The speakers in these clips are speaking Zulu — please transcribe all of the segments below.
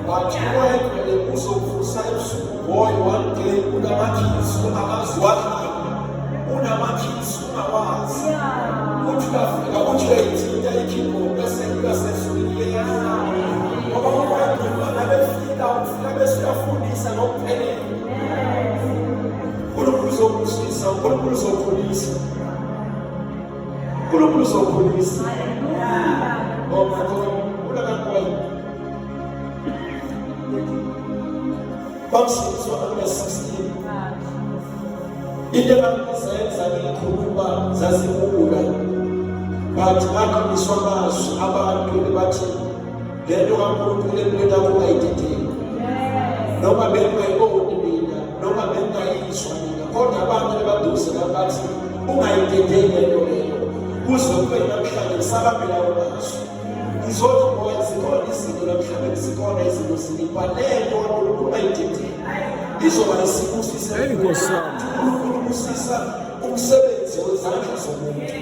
Wathi uzovusa ebusuku boy one day unamakhisi ungawazi unamakhisi ungawazi uthi ufika uthi uyayithinta i-keyboard bese uyasefika ngoba kwakubona befika bese uyafundisa ngokuphelele. uNkulunkulu uzobusisa, uNkulunkulu uzokhulisa, uNkulunkulu uzokhulisa. Ngoba ulakakwazi bamsizwa kule 16 into engazenza ngikhuluma zazibula bathi bakhamiswa amazwi abantu bathi lento kaNkulunkulu empilweni yakho ungayidedeli noma bengayiboni mina noma bengayizwa mina, kodwa abantu abaduze bathi ungayidedeli lento leyo kuze namhlanje sabambela amazwi. Izothi moya zikhona izinto namhlanje zikhona izinto zilipa lento kaNkulunkulu ungayidedeli izoba isibusise ukusisa umsebenzi wezandla zomuntu.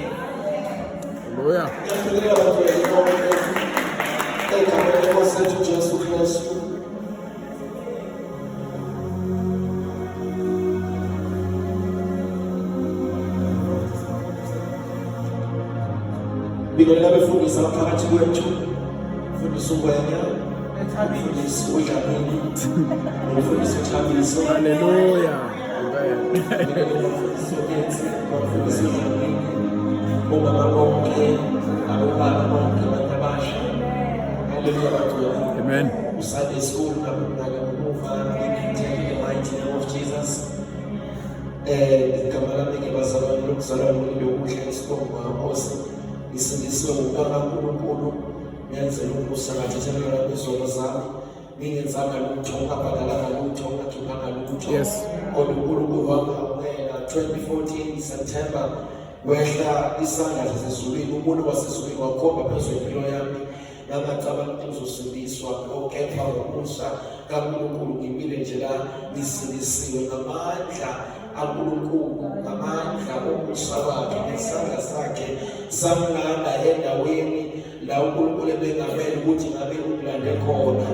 Haleluya. Ngiyacela abantu egameni lenkosi yethu Jesu Kristu. Bingela befundisa phakathi kwethu, fundisa ukwenya, fundisa udlamini, fundisa uthabiso. Haleluya. Obaba bonke, abobaba bonke, abantu abasha. Haleluya bathola. Amen. Sunday school namuva in the mighty name of Jesus. Igama lami ngibazalwane lokuzalwa lokuhle isibongo Nkosi. Isindisiwe ngokuNkulunkulu, ngenzela ukusangathethela izono zami. Ngingenzanga lutho, ngabhalanga lutho, ngathukanga lutho. Yes. Kodwa uNkulunkulu wamhawela 2014 September wehla isandla sezulwini, umuntu wasezulwini wakhomba phezu kwempilo yami. Ngacabanga ukuthi uzosindiswa, kepha ngomusa kaNkulunkulu ngimile nje la ngisindisiwe ngamandla kaNkulunkulu, ngamandla omusa wakhe nesandla sakhe samlanda endaweni la uNkulunkulu ebengamele ukuthi ngabe umlande khona.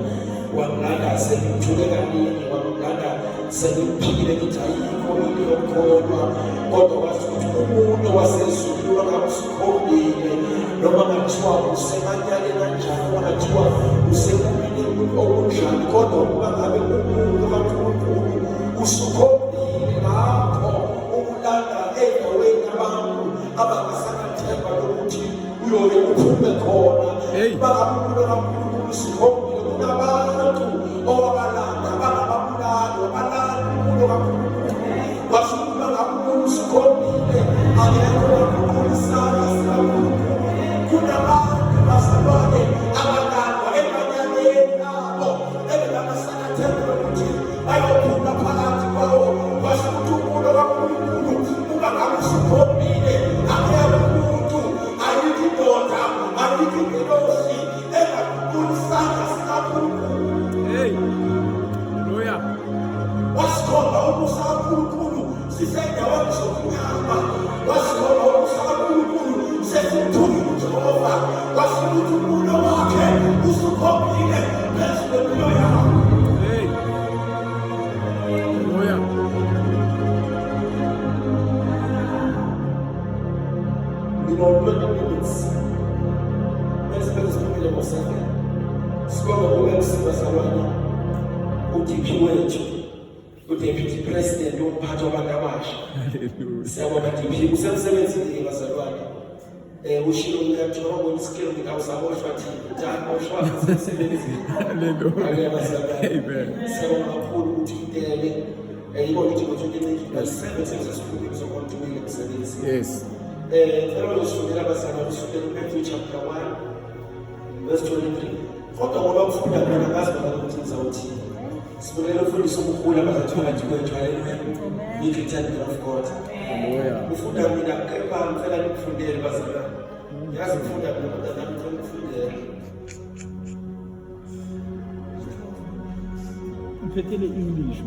Wamlanda sengithuke kaningi, wamlanda sengiphile ngithi ayikho into yokukholwa, kodwa wathi ukuthi umuntu wasezulwini wangakusikhombile noma ngathiwa usemanyane kanjani, wangathiwa usekumile okunjani, kodwa ukuba ngabe umuntu kaNkulunkulu usukhombile lapho ukulanda endaweni abantu abangasanathemba lokuthi uyobe uphume khona. Bangabe umuntu kaNkulunkulu usikhombile kunabantu owabalanda bangababulali wabalanda umuntu kaNkulunkulu wasukuba ngabe umuntu usikhombile akekho kaNkulunkulu isandla sikaNkulunkulu. Kunabantu bazalwane abalandwa emanyanyeni abo ebengamasanathemba lokuthi bayophuma phakathi kwawo. Kwasho ukuthi umuntu kaNkulunkulu uba ngabe usikhombile akekho umuntu, ayikho indoda, ayikho ingilosi engaNkulunkulu isandla sikaNkulunkulu. Haleluya. Wasikhomba umusa kaNkulunkulu sisendaweni zokunyama, wasikhomba umusa kaNkulunkulu sesithunga uJehova, washo ukuthi umuntu wakhe usukhombile phezu kwempilo yakho. Haleluya. Nginolwendo minutes esiphezulu ngoseke sibonga uMxi bazalwane uDP wethu, uDeputy President womphathi wabantu abasha. Haleluya. Siyabonga DP usemsebenzini bazalwane. Ushilo ngiyathola ngomsikelo ngikawusaboshwa thina utaboshwa usemsebenzini. Haleluya. Amen. Siyabonga kakhulu ukuthi intele yibona ukuthi ngo-2019 sesikhulu sokontribute emsebenzini. Yes. Phela uzosukela abazalwane usukela uMatthew chapter 1 verse 23. Kodwa ngoba ufunda mina ngazi ukuthi ngizawuthini. Sibukela ufundisa umkhulu abazathola nje kwethu. Haleluya. Be the of God. Haleluya. Ufunda mina kepha ngicela nikufundele bazalwane. Yazi ufunda mina kodwa nami ngicela nikufundele. Uphethele English.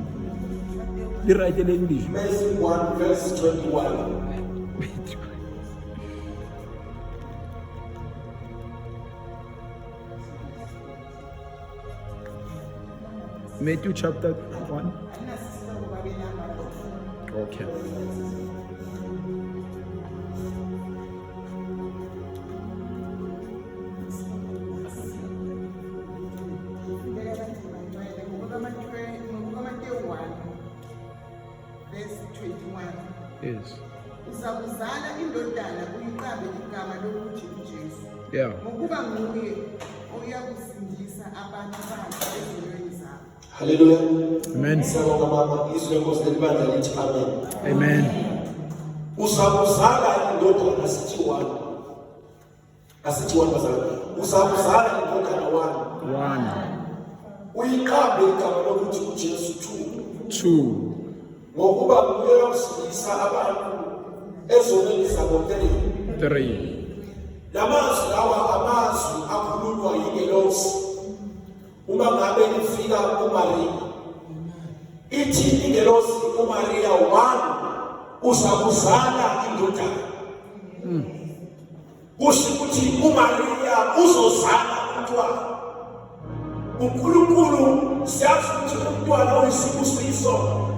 Lirayitele English. Matthew 1 verse 21. Matthew chapter 1. Okay. Verse 21. Yes. Uzakuzala indodana uyiqambe igama lokuthi uJesu. Yeah. Ngokuba nguye oyakusindisa abantu bakhe ezintweni zabo. Hallelujah. Amen. Siyabonga mama, izwi lenkosi libandla lithi amen. Amen. Uzakuzala indodana asithi one. Asithi one bazalwane. Uzakuzala indodana one. 1, Uyiqambe igama lokuthi uJesu 2. 2, Ngokuba nguye oyakusindisa abantu ezonweni zabo 3. 3. Lamazwi lawa amazwi akhulunywa yingelosi uma ngabe ifika kuMaria. Ithi ingelosi kuMaria 1 uzakuzala indodana. Kusho ukuthi uMaria uzozala umntwana. uNkulunkulu siyazi ukuthi umntwana uyisibusiso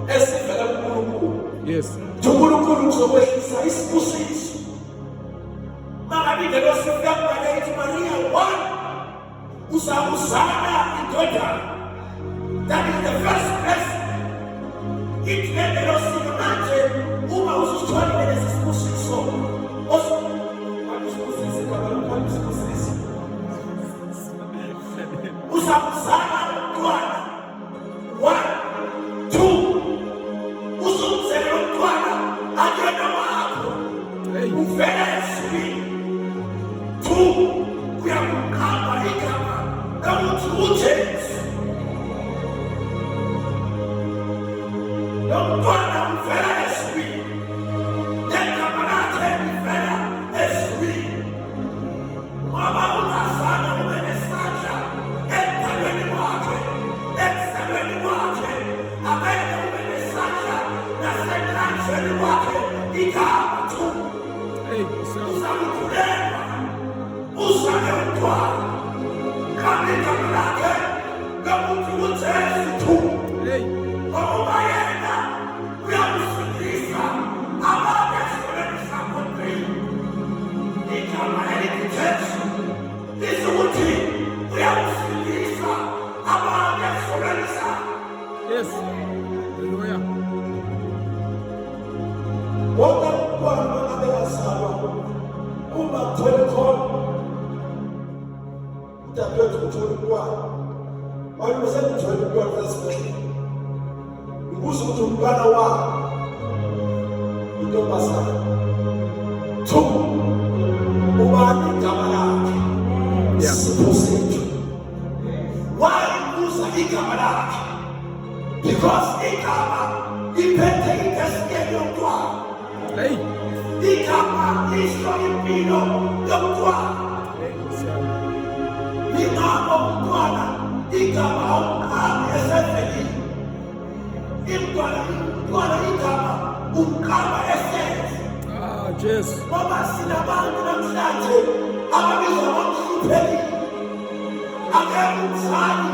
esivela kuNkulunkulu. Yes. uNkulunkulu uzokwehlisa isibusiso. Maka ingelosi ifika kuMaria ithi Maria 1 uzakuzala indodana. That is the first blessing. Ithi ingelosi manje uma uzothola lesi sibusiso uzakuzala umntwana 1, 2 uzomzela umntwana akena wakho uvela eswini 2 uyakuqamba igama lokuthi uJesu. Lo mntwana uvela eswini negama lakhe livela eswini ngoba ungazana ube nesandla ekudalweni kwakhe ekuzalweni kwakhe abeke ube nesandla nasenhlanzweni kwakhe igama 2 uzakukhulelwa uzale umntwana kandi igama lakhe lokuthi uJesu 2 ngoba yena uyakusindisa abantu esifubeni sakho 3. Igama elithi Jesu lisho ukuthi uyakusindisa abantu esifubeni sakho. Yes. Hallelujah. Wonke umntwana abekazalwa uma kuthole khona udadewethu kuthole umntwana wena usekuthole umntwana esibhedlela ukuze ukuthi umntwana wakho intombazana 2 ubani igama lakhe isipho sethu. Why uza igama lakhe? Because igama liphethe idestiny yomntwana. Hey. Igama lisho impilo yomntwana. Lingakho umntwana igama awuqambi esevelile. Umntwana igama umqamba esele. Jesus. Ngoba sinabantu namhlanje ababizwa ngomhluphekile. Akekho umzali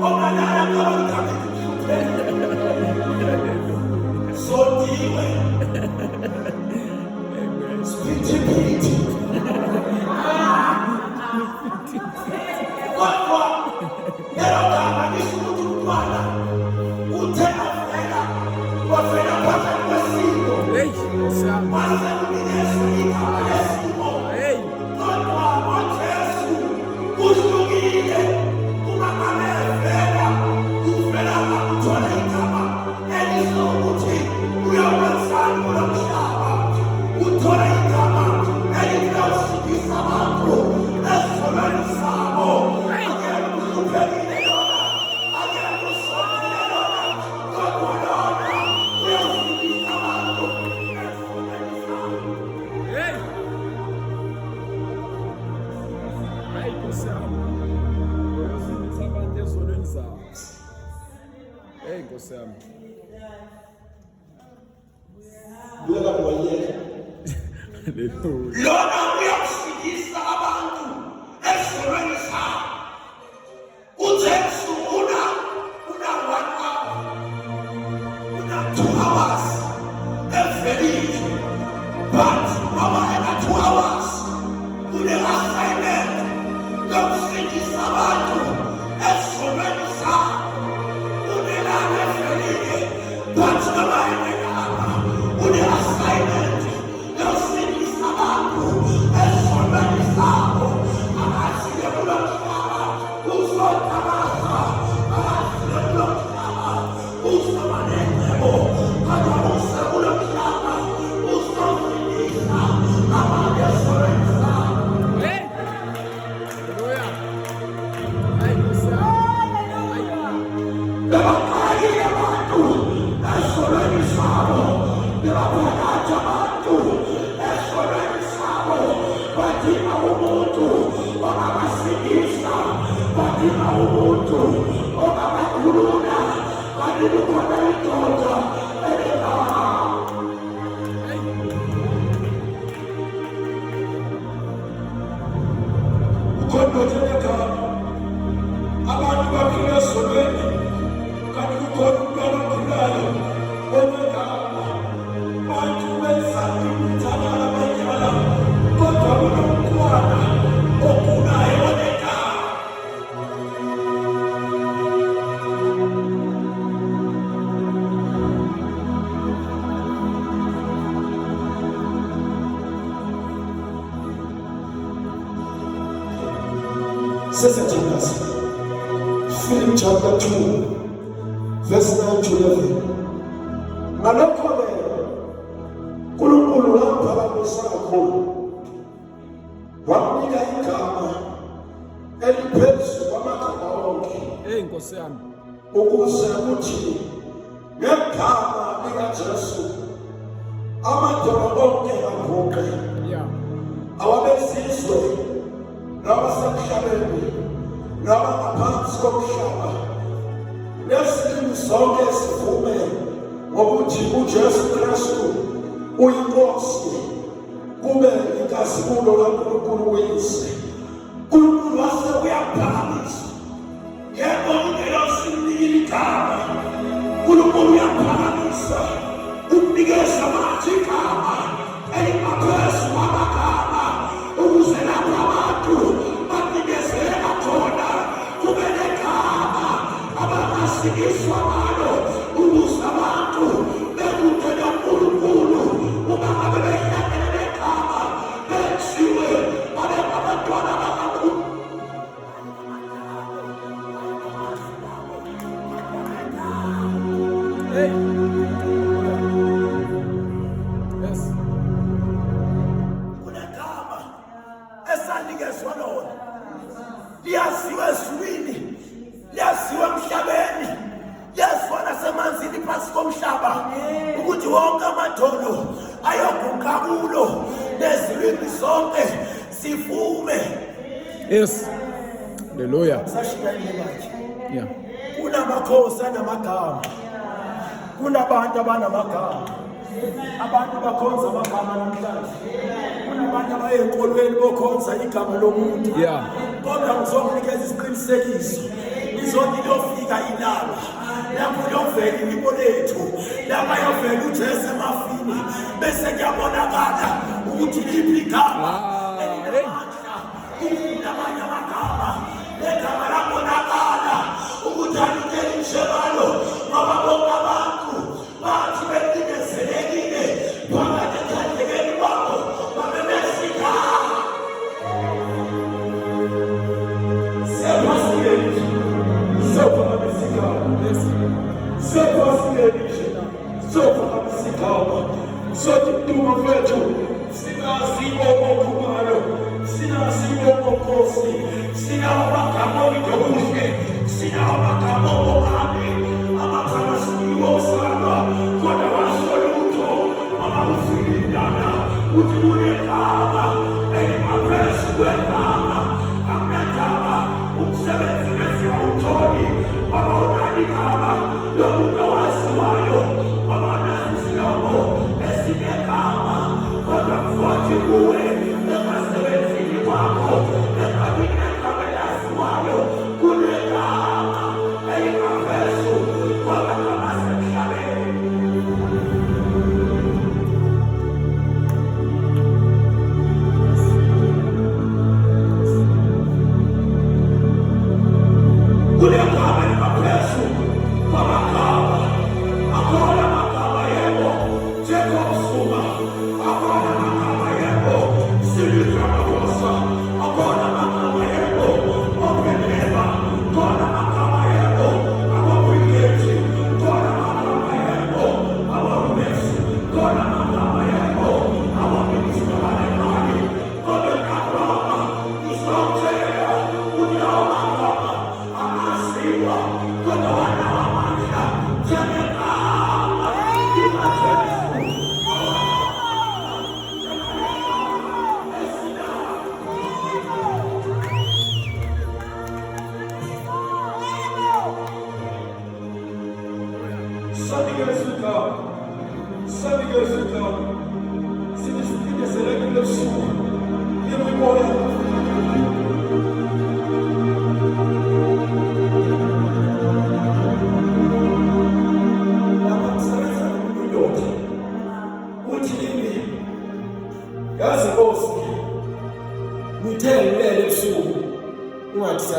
ongalala ngabagama emhluphekile. Sondiwe. Siphithiphithi. Kodwa lelo gama lisho ukuthi umntwana uthe avela wavela phakathi kwesiko. Hey. Wase unikezwa igama lesiko. Hey. Kodwa uJesu uhlukile uma ngabe evela uvela ukuthola igama elisho ukuthi uyakwenzani kulo mhlaba. Uthola igama elithi usindisa abantu esifubeni sabo. Akekho uhluphekile yona, akekho usondile yona, kodwa yona uyasindisa abantu esifubeni sabo. Hey. Hayi kusama. Uyosindisa abantu ezonweni zabo. Hey kusama. Bulela ngoyeka. Hallelujah. Lona uyakusindisa abantu esifubeni sabo. uJesu una Sesathinas, Philip chapter 2, verse 9 to 11. Ngalokho-ke uNkulunkulu wamphakamisela kakhulu, wamnika igama eliphezu kwamagama onke. Nkosi yami. Ukuze kuthi ngegama likaJesu amadolo onke aguqe, awabezizwe nabasemhlabeni nabangaphansi komhlaba, nezilimi zonke zivume ngokuthi uJesu Kristu uyinkosi, kube inkazimulo kaNkulunkulu uyise. uNkulunkulu wase uyaphakamisa, yebo ungelosimnikile igama, uNkulunkulu uyaphakamisa ukunikeza manje igama elingaphezu kwamagama, ukuze lapho abantu banikezela khona kube negama abangasikiswa ngalo, ukuze abantu bekude noNkulunkulu uma ngabe behlangene negama bethiwe babe ngabantwana bakaNkulunkulu. Kunegama esanikezwa lona, liyaziwa ezulwini, liyaziwa emhlabeni, liyaziwa nasemanzini phansi komhlaba, ukuthi wonke amadolo ayoguqa kulo, nezilwimi zonke zivume. Yes. Hallelujah. Sashiyane manje. Yeah. Kunamakhosi anamagama, kunabantu abanamagama, abantu bakhonza amagama namhlanje, kunabantu abayenkolweni bokhonza igama lomuntu. Kodwa ngizokunikeza isiqinisekiso, izoni lofika ilanga lapho liyovela ilimo lethu, lapho yovela uJesu emafini, bese kuyabonakala ukuthi liphi igama elinamandla ukudlula amanye amagama. Legama labonakala ukuthi alikele imishebalo, ngoba bonke abantu bathi becindezelekile phakathi ekhandlekeni kwabo babemesika. Sothi mduma wethu sinazibo bokhumalo, sinazibo bokhosi, sinamagama obuhle, sinamagama obuhle, amagama siwosana kodwa wasolutho amawufindana uthi unegama elingaphezu kwegama, amagama umsebenzi wesiwutholi wabawonani igama lomuntu owaziwayo wabananzilomo esinegama, kodwa futhi kuwe emasebenzini wakho egabini egama elaziwayo kunegama elingaphezu kwamagama asemhlabeni. Kunegama elingaphezu kwamagama, akhona amagama yebo Jacob Zuma, akhona amagama yebo Cyril Ramaphosa, akhona amagama yebo Openeba, akhona amagama yebo Ababuyeti, akhona amagama yebo Abamesi, akhona amagama yebo Abaministra Balemali, kodwa ngagama izongela unyawamagama amasi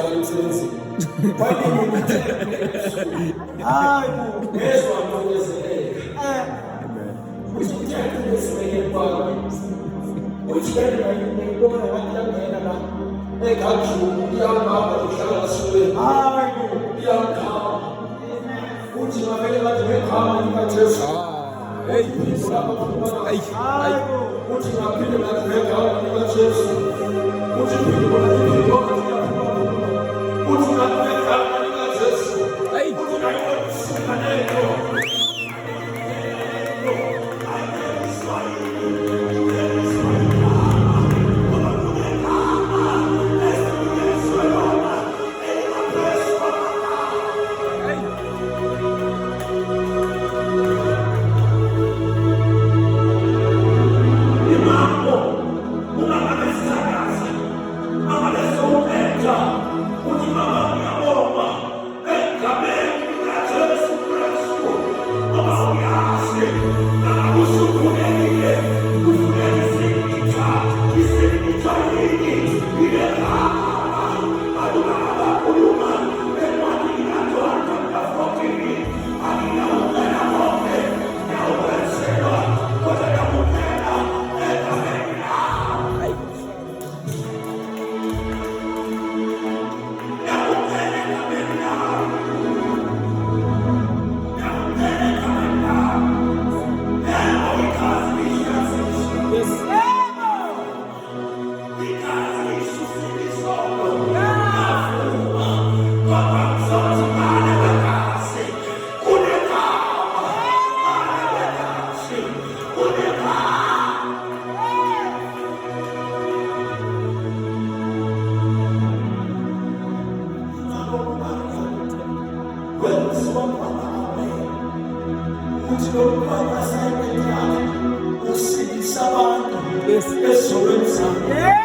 uzakala emsebenzini. Kwani hayi ngezwa ngokuzeleka. Uthi uthanda usimeke kwakho. Uthi kanti ngiyibona ngiyangena la. Ekhathi iyahamba ihlala sibeni. Hayi iyamkhama. Uthi mabele bathi bekhama ikaJesu. Hey. Hey. Uthi ngaphinde bathi bekhama ikaJesu. Uthi ngibona ngibona. Uthi ngaphinde bekhama ikaJesu. Hey. Uthi ngayibona sikaneko. Yeah.